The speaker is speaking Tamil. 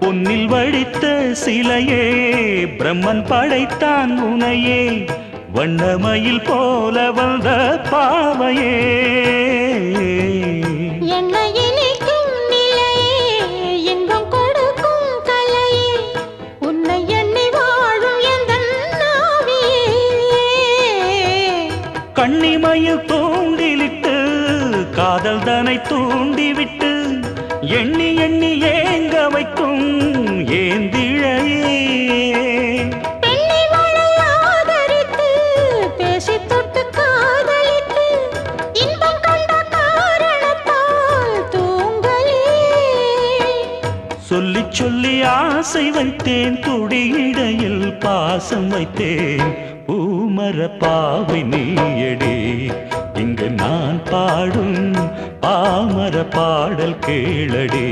பொன்னில் வடித்த சிலையே பிரம்மன் படைத்தான் உனையே வண்ணமயில் போல வந்த பாவையே கண்ணிமையில் தூண்டிலிட்டு காதல் தனை தூண்டிவிட்டு எண்ணி எண்ணி ஏங்க வைக்கும் ஏந்திழையே சொல்லி சொல்லி ஆசை வைத்தேன் துடியிடையில் பாசம் வைத்தேன் பூமர பாவை நீயடி இங்கு நான் பாடும் பாமர பாடல் கேளடி